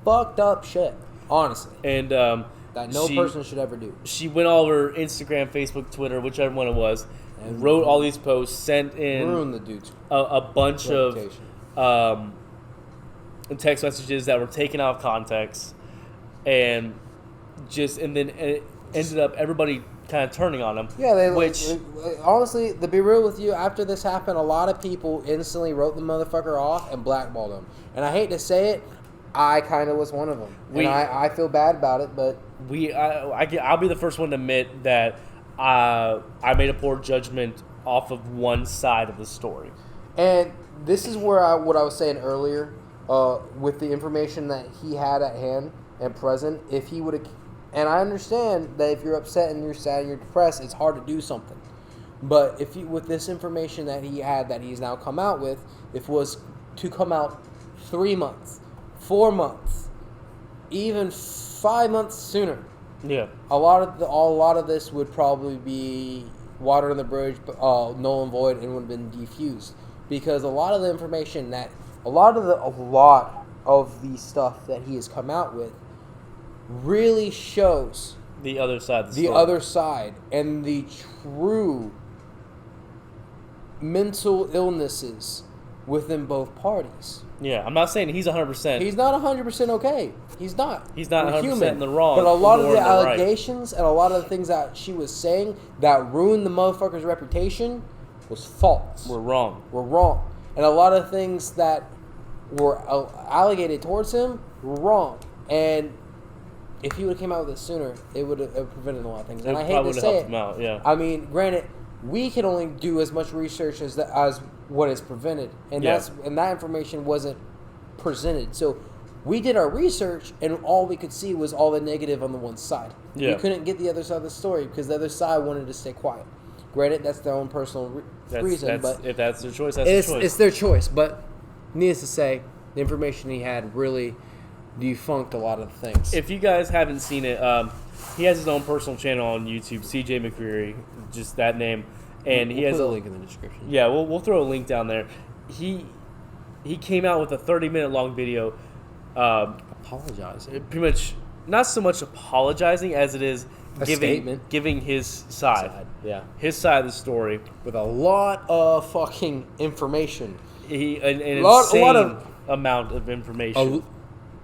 fucked up shit, honestly, and that no person should ever do. She went all over Instagram, Facebook, Twitter, whichever one it was, And wrote all these posts, sent in Ruin the dude's a bunch reputation. of text messages that were taken out of context, and then it ended up everybody kind of turning on him. Yeah, which honestly, to be real with you, after this happened, a lot of people instantly wrote the motherfucker off and blackballed him. And I hate to say it, I kind of was one of them. And I feel bad about it, but I'll be the first one to admit that I made a poor judgment off of one side of the story. And this is where what I was saying earlier, with the information that he had at hand and present, if he would have. And I understand that if you're upset and you're sad and you're depressed, it's hard to do something. But if you, with this information that he had, that he's now come out with, if it was to come out 3 months, 4 months, even 5 months sooner, Yeah, a lot of this would probably be water on the bridge, null and void, and would have been defused, because a lot of the information that a lot of the stuff that he has come out with really shows the other side of the the story. other side and the true mental illnesses within both parties. Yeah, I'm not saying he's 100%. He's not 100% okay. He's not. He's not We're 100% human. in the wrong, But a lot of nor the in the right. allegations and a lot of the things that she was saying that ruined the motherfucker's reputation was false. We're wrong. Were wrong. And a lot of things that were allegated towards him were wrong. And if he would have came out with it sooner, it would have prevented a lot of things. And It I hate probably to would say have helped it. him out, yeah. I mean, granted, we can only do as much research as what is prevented, and Yeah. that information wasn't presented. So we did our research, and all we could see was all the negative on the one side. Yeah. We couldn't get the other side of the story because the other side wanted to stay quiet. Granted, that's their own personal reason, but if that's their choice, that's it's their choice. it's their choice. But needless to say, the information he had really defunct a lot of things. If you guys haven't seen it, he has his own personal channel on YouTube, CJ McCreary, just that name, and he We'll has put a a link in the description. Yeah, we'll throw a link down there. He came out with a 30-minute long video, Apologize. pretty much not so much apologizing as it is A statement. giving his side, Yeah. his side of the story. With a lot of fucking information. An Lot insane of- amount of information.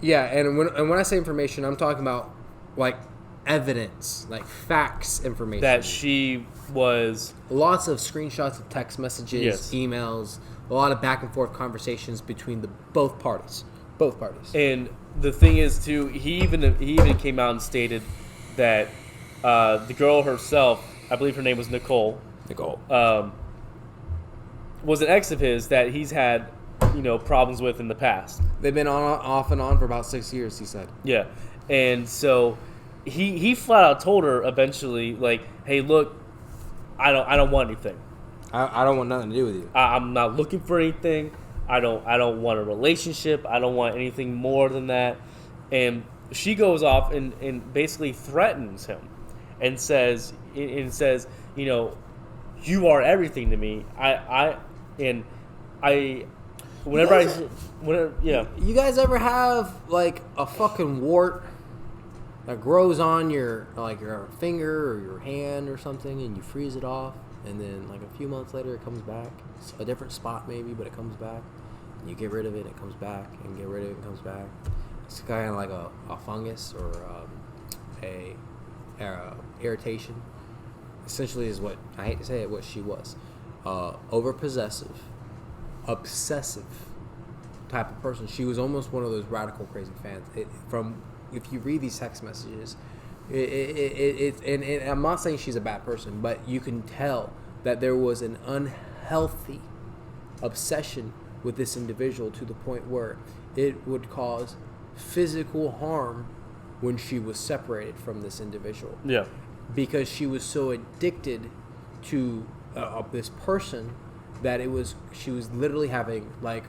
Yeah, and when I say information, I'm talking about like evidence, like facts information. that she was Lots of screenshots of text messages, Yes. emails, a lot of back and forth conversations between both parties. Both parties. And the thing is, too, he even came out and stated that the girl herself, I believe her name was Nicole, was an ex of his that he's had, problems with in the past. They've been off and on for about 6 years, he said. Yeah, and so he flat out told her eventually, like, hey, look, I don't want anything. I don't want nothing to do with you. I'm not looking for anything. I don't want a relationship. I don't want anything more than that. And she goes off and basically threatens him and says, you are everything to me. You guys ever have like a fucking wart that grows on your finger or your hand or something, and you freeze it off, and then like a few months later it comes back. It's a different spot maybe, but it comes back. And you get rid of it, it comes back, and get rid of it, it comes back. It's kind of like a fungus or a irritation. Essentially, is what I hate to say it. What she was, over possessive, obsessive type of person. She was almost one of those radical crazy fans. If you read these text messages, and I'm not saying she's a bad person, but you can tell that there was an unhealthy obsession with this individual to the point where it would cause physical harm when she was separated from this individual. Yeah. Because she was so addicted to this person that she was literally having like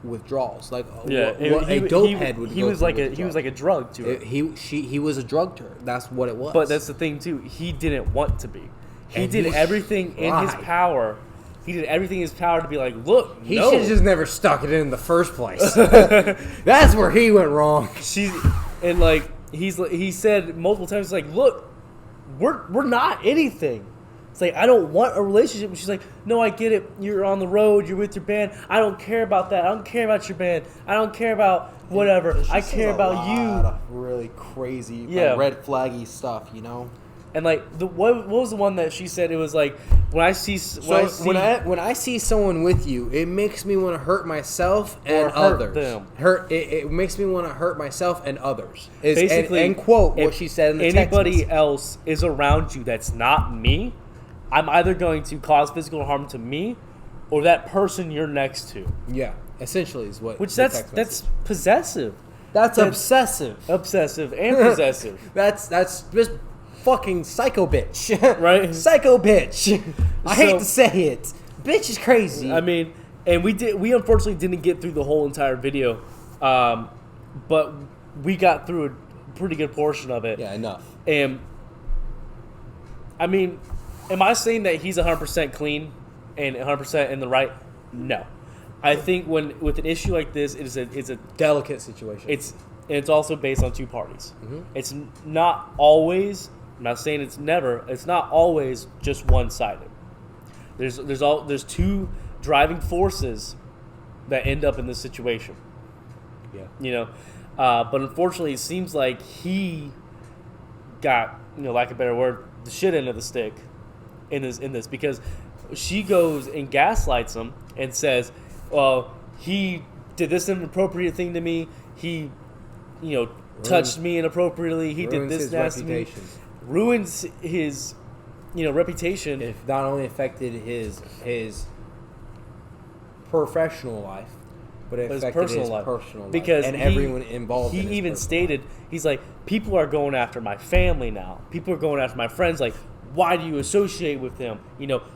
withdrawals, like Yeah, what a dope head would. He was like a drug to her. He was a drug to her. That's what it was. But that's the thing too. He didn't want to be. He And did he everything in his tried. power. He did everything in his power to be like, look, He no. should have just never stuck it in the first place. That's where he went wrong. He said multiple times, like, look, we're not anything. It's like, I don't want a relationship. And she's like, no, I get it. You're on the road. You're with your band. I don't care about that. I don't care about your band. I don't care about whatever. I care about you. Really crazy, Yeah. red flaggy stuff, you know. And like, what was the one that she said? It was like, when I see When I see someone with you, it makes me want to hurt myself and hurt others. them. It makes me want to hurt myself and others. Basically, and quote what if she said in the text anybody message. else is around you that's not me, I'm either going to cause physical harm to me or that person you're next to. Yeah, essentially is what. Which the that's text message. possessive. That's obsessive. Obsessive and possessive. That's just fucking psycho bitch. Right? Psycho bitch. I hate So- to say it. Bitch is crazy. I mean, and we unfortunately didn't get through the whole entire video, but we got through a pretty good portion of it. yeah, enough. And I mean, am I saying that he's 100% clean and 100% in the right? No. I think with an issue like this, it's a Delicate situation. it's also based on two parties. Mhm. It's not always. I'm not saying it's never. It's not always just one-sided. There's two driving forces that end up in this situation. yeah. You know, but unfortunately, it seems like he got, lack of a better word, the shit end of the stick in this because she goes and gaslights him and says, "Well, he did this inappropriate thing to me. He, touched me inappropriately. He did Ruins this his nasty to me." reputation. Ruins his, reputation. It not only affected his professional life, but it His affected personal his life. personal life. Because and he- everyone involved He in his even personal stated, life. he's like, people are going after my family now. People are going after my friends. Like, why do you associate with him?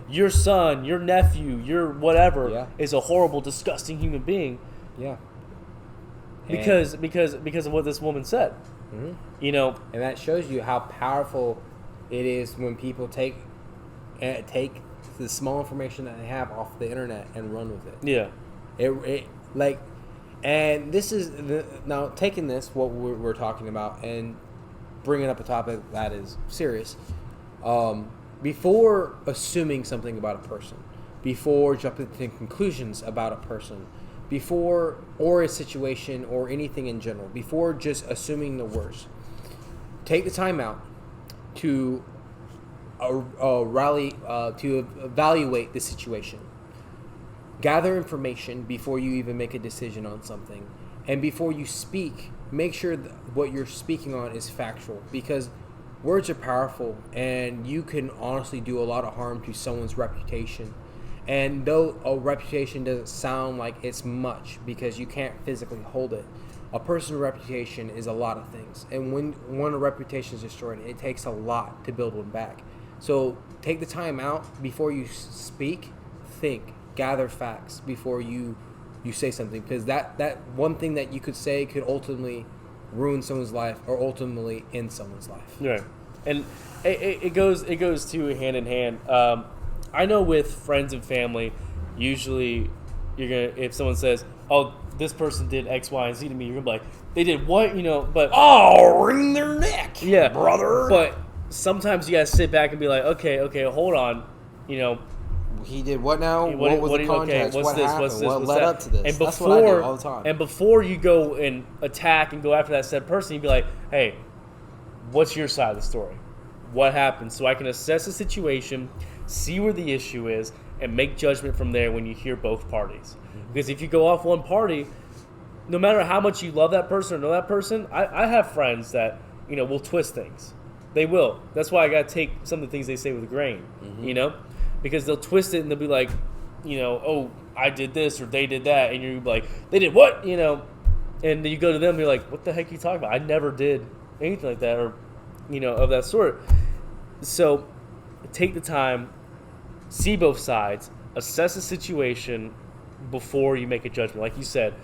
Your son, your nephew, your whatever Yeah. is a horrible, disgusting human being Yeah. because of what this woman said. And that shows you how powerful it is when people take the small information that they have off the internet and run with it. Yeah. And this is now taking this what we're talking about and bringing up a topic that is serious. Before assuming something about a person, before jumping to conclusions about a person, or a situation or anything in general, before just assuming the worst, take the time out to to evaluate the situation. Gather information before you even make a decision on something. And before you speak, make sure that what you're speaking on is factual, because words are powerful and you can honestly do a lot of harm to someone's reputation. And though a reputation doesn't sound like it's much because you can't physically hold it, a person's reputation is a lot of things. And when a reputation is destroyed, it takes a lot to build one back. So take the time out before you speak, think, gather facts before you say something, because that one thing that you could say could ultimately ruin someone's life or ultimately end someone's life. Right. And it goes to hand in hand. I know with friends and family, usually if someone says, "Oh, this person did X, Y, and Z to me," you're gonna be like, "They did what?" But Oh, wring their neck, yeah, brother. But sometimes you gotta sit back and be like, okay, hold on, He did what now? What was the context? what's what this? happened? What's this? What What's led that? up to this? And That's what I do all the time. And before you go and attack and go after that said person, you'd be like, "Hey, what's your side of the story? What happened?" So I can assess the situation, see where the issue is, and make judgment from there when you hear both parties. Because if you go off one party, no matter how much you love that person or know that person, I have friends that will twist things. They will. That's why I gotta take some of the things they say with a grain. Because they'll twist it and they'll be like, "Oh, I did this or they did that," and you're like, "They did what?" And then you go to them and you're like, "What the heck are you talking about? I never did anything like that," or of that sort. So take the time, see both sides, assess the situation, before you make a judgment. Like you said,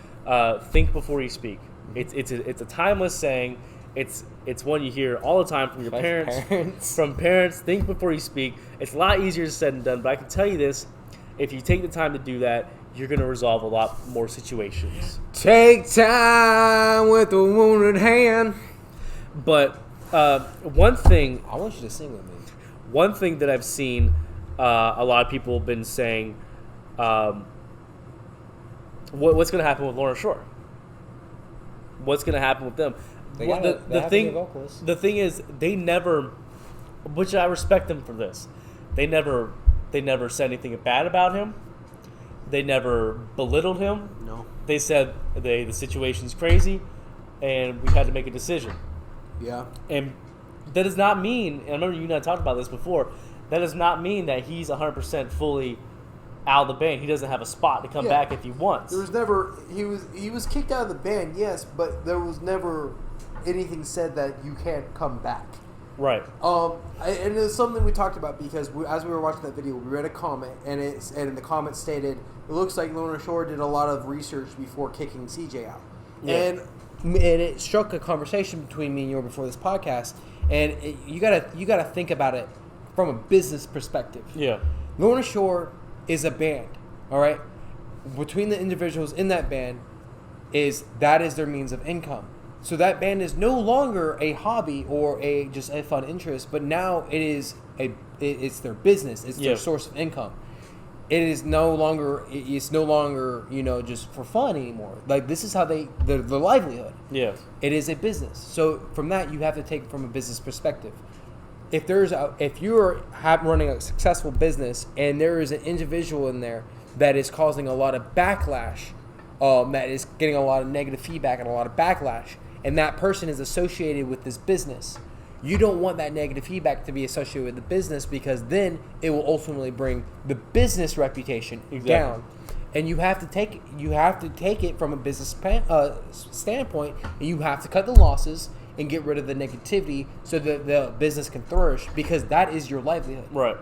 think before you speak. It's a timeless saying. It's one you hear all the time from your parents. From parents. Think before you speak. It's a lot easier said than done, but I can tell you this: if you take the time to do that, you're going to resolve a lot more situations. Take time with a wounded hand. But one thing I want you to sing with me. One thing that I've seen a lot of people have been saying, what's going to happen with Lawrence Shore? What's going to happen with them? The thing is, they never, which I respect them for this. They never said anything bad about him. They never belittled him. No. They said the situation's crazy, and we had to make a decision. Yeah. And that does not mean, and I remember you and I talked about this before, that does not mean that he's 100% fully out of the band. He doesn't have a spot to come back if he wants. There was never he was kicked out of the band, yes, but there was never anything said that you can't come back. Right. And it's something we talked about because as we were watching that video, we read a comment, and the comment stated, "It looks like Lawrence Shore did a lot of research before kicking CJ out." Yeah. And it struck a conversation between me and you before this podcast, and you gotta think about it from a business perspective. Yeah. Lorna Shore is a band, all right? Between the individuals in that band that is their means of income. So that band is no longer a hobby or just a fun interest, but now it's their business. It's their source of income. It's no longer just for fun anymore. Like, this is how their livelihood. Yeah. It is a business. So from that, you have to take it from a business perspective. If you're running a successful business and there is an individual in there that is causing a lot of backlash, that is getting a lot of negative feedback and a lot of backlash, and that person is associated with this business, you don't want that negative feedback to be associated with the business, because then it will ultimately bring the business reputation down. And you have to take it from a business standpoint, and you have to cut the losses and get rid of the negativity so that the business can flourish, because that is your livelihood. Right.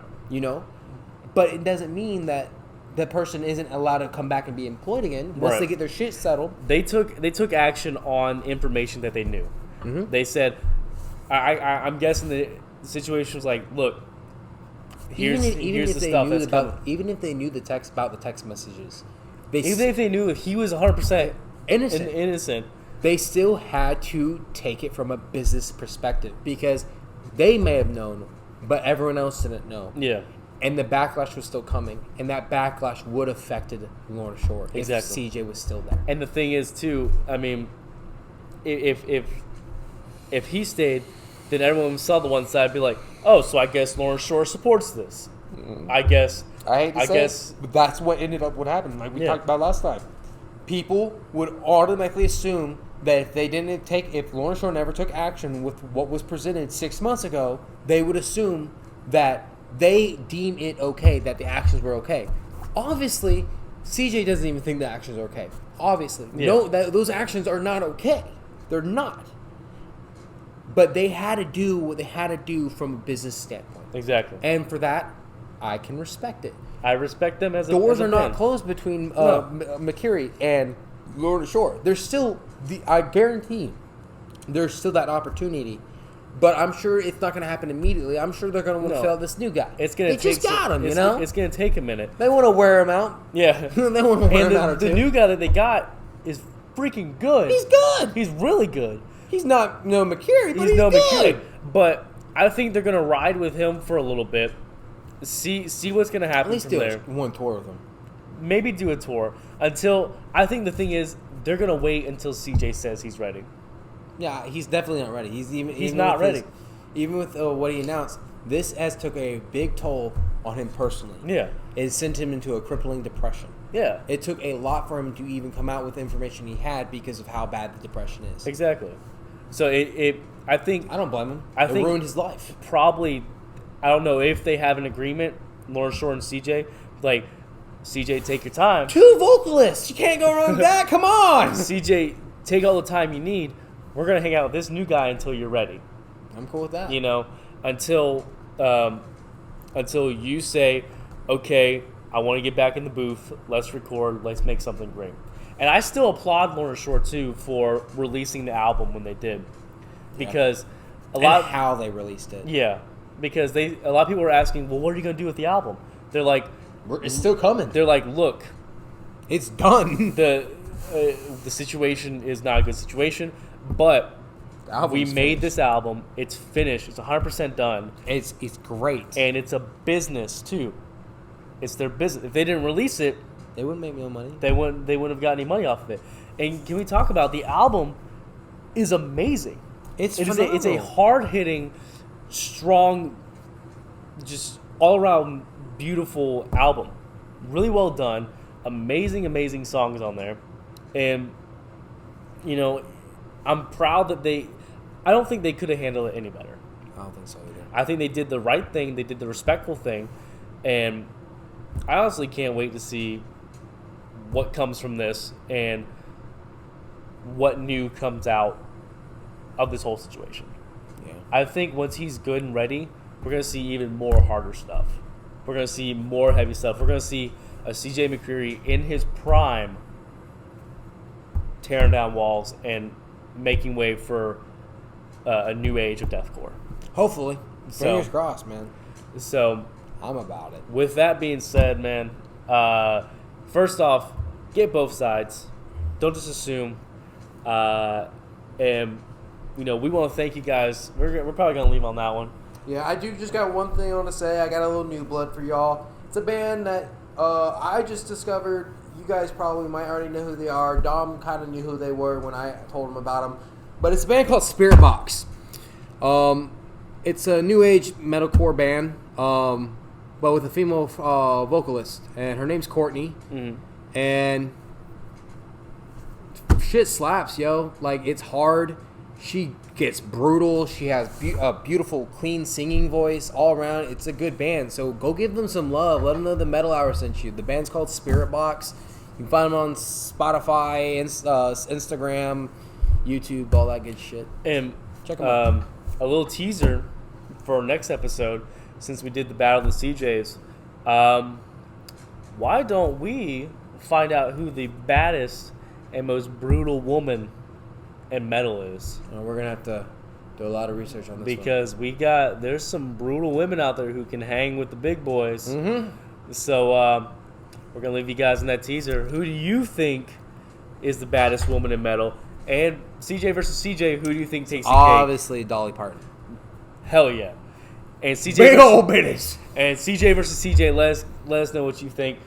But it doesn't mean that the person isn't allowed to come back and be employed again once they get their shit settled. They took action on information that they knew. Mm-hmm. They said, I'm guessing the situation was like, look, here's the stuff that's coming. Even if they knew the text messages, even if they knew that he was 100% innocent, they still had to take it from a business perspective, because they may have known, but everyone else didn't know. Yeah. And the backlash was still coming, and that backlash would have affected Lorna Shore if CJ was still there. And the thing is, too, I mean, if he stayed, then everyone saw the one side be like, oh, so I guess Lawrence Shore supports this. I guess. I guess but that's what ended up what happened. Like we talked about last time. People would automatically assume that if Lawrence Shore never took action with what was presented 6 months ago, they would assume that they deem it okay, that the actions were okay. Obviously, CJ doesn't even think the actions are okay. Obviously. Yeah. No, those actions are not okay. They're not. But they had to do what they had to do from a business standpoint. Exactly. And for that, I can respect it. I respect them as Doors a are not closed between McCurry and Lorna Shore. There's still, I guarantee, there's still that opportunity. But I'm sure it's not going to happen immediately. I'm sure they're going to want to fail this new guy. It's going to take. Just got him, It's going to take a minute. They want to wear him out. Yeah. They want to wear him out. The new guy that they got is freaking good. He's good. He's really good. He's not no McCurry, but he's no good. McCurry. But I think they're going to ride with him for a little bit. See what's going to happen from there. At least do one tour with him. Maybe do a tour until. I think the thing is they're going to wait until CJ says he's ready. Yeah, he's definitely not ready. He's not ready. Even with what he announced, this has took a big toll on him personally. Yeah. It sent him into a crippling depression. Yeah. It took a lot for him to even come out with the information he had because of how bad the depression is. Exactly. So I think I don't blame him. It ruined his life. Probably, I don't know if they have an agreement, Lawrence Shore and CJ. Like, CJ, take your time. 2 vocalists. You can't go wrong with that. Come on. CJ, take all the time you need. We're gonna hang out with this new guy until you're ready. I'm cool with that. Until you say, okay, I want to get back in the booth. Let's record. Let's make something great. And I still applaud Lorna Shore too for releasing the album when they did, because how they released it. Yeah, because a lot of people were asking, well, what are you going to do with the album? They're like, it's still coming. They're like, look, it's done. The situation is not a good situation, but we made this album. It's finished. It's 100% done. It's great, and it's a business too. It's their business. If they didn't release it, they wouldn't make no money. They wouldn't have got any money off of it. And can we talk about the album? Is amazing. It's a hard hitting, strong, just all around beautiful album. Really well done. Amazing songs on there. And I'm proud that I don't think they could have handled it any better. I don't think so either. I think they did the right thing. They did the respectful thing. And I honestly can't wait to see what comes from this and what new comes out of this whole situation. Yeah. I think once he's good and ready, we're going to see even more harder stuff. We're going to see more heavy stuff. We're going to see a CJ McCreery in his prime tearing down walls and making way for a new age of deathcore. Hopefully. Fingers crossed, man. So I'm about it. With that being said, man, first off, get both sides. Don't just assume. And we want to thank you guys. We're probably gonna leave on that one. Yeah, I do just got one thing I want to say. I got a little new blood for y'all. It's a band that I just discovered. You guys probably might already know who they are. Dom kind of knew who they were when I told him about them. But it's a band called Spirit Box. It's a new age metalcore band, but with a female vocalist, and her name's Courtney. Mm-hmm. And shit slaps, yo. Like, it's hard. She gets brutal. She has a beautiful, clean singing voice all around. It's a good band. So go give them some love. Let them know the Metal Hour sent you. The band's called Spirit Box. You can find them on Spotify, Instagram, YouTube, all that good shit. And check them out. A little teaser for our next episode, since we did the Battle of the CJs. Why don't we find out who the baddest and most brutal woman in metal is? We're gonna have to do a lot of research on this because there's some brutal women out there who can hang with the big boys. Mm-hmm. So we're gonna leave you guys in that teaser. Who do you think is the baddest woman in metal? And CJ versus CJ, who do you think takes the cake? Obviously, Dolly Parton. Hell yeah. And CJ big old bitches. And CJ versus CJ, let us know what you think.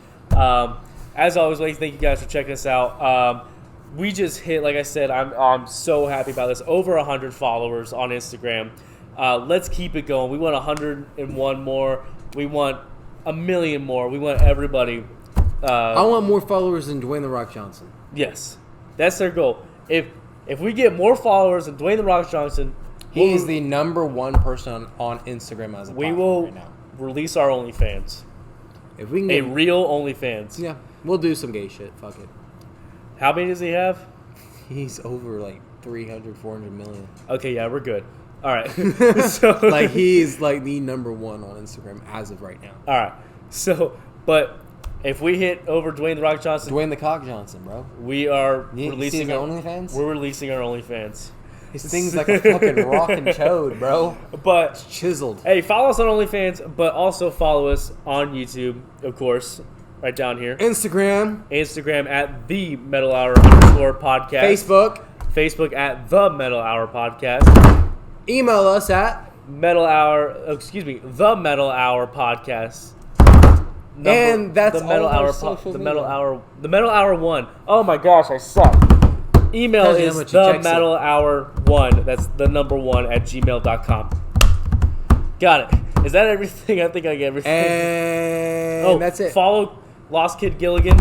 As always, ladies, thank you guys for checking us out. We just hit, like I said, I'm so happy about this. Over 100 followers on Instagram. Let's keep it going. We want 101 more. We want 1 million more. We want everybody. I want more followers than Dwayne The Rock Johnson. Yes, that's their goal. If we get more followers than Dwayne The Rock Johnson, he is the number one person on Instagram as a we will right now. Release our OnlyFans. If we can a get real OnlyFans. Yeah, we'll do some gay shit. Fuck it. How many does he have? He's over like 300, 400 million. Okay, yeah, we're good. All right. So like he's like the number one on Instagram as of right now. All right. So, but if we hit over Dwayne The Rock Johnson, Dwayne The Cock Johnson, bro, we are releasing our OnlyFans. We're releasing our OnlyFans. He sings like a fucking rockin' chode, bro. But it's chiseled. Hey, follow us on OnlyFans, but also follow us on YouTube, of course, right down here. Instagram at the Metal Hour _podcast. Facebook at the Metal Hour Podcast. Email us at the Metal Hour Podcast. And that's the Metal all Hour. The Metal Hour 1. Oh my gosh, I suck. Email is the Metal Hour 1. That's the number 1 at gmail.com. Got it. Is that everything? I think I get everything. And that's it. Follow Lost Kid Gilligan,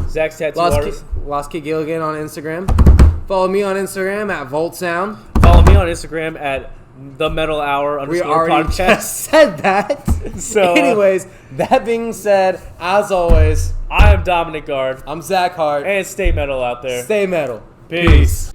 Zach's tattoo artist. Lost Kid Gilligan on Instagram. Follow me on Instagram at Volt Sound. Follow me on Instagram at the Metal Hour _ We already podcast. just said that. So, anyways, that being said, as always, I am Dominic Gard. I'm Zach Hart. And stay metal out there. Stay metal. Peace.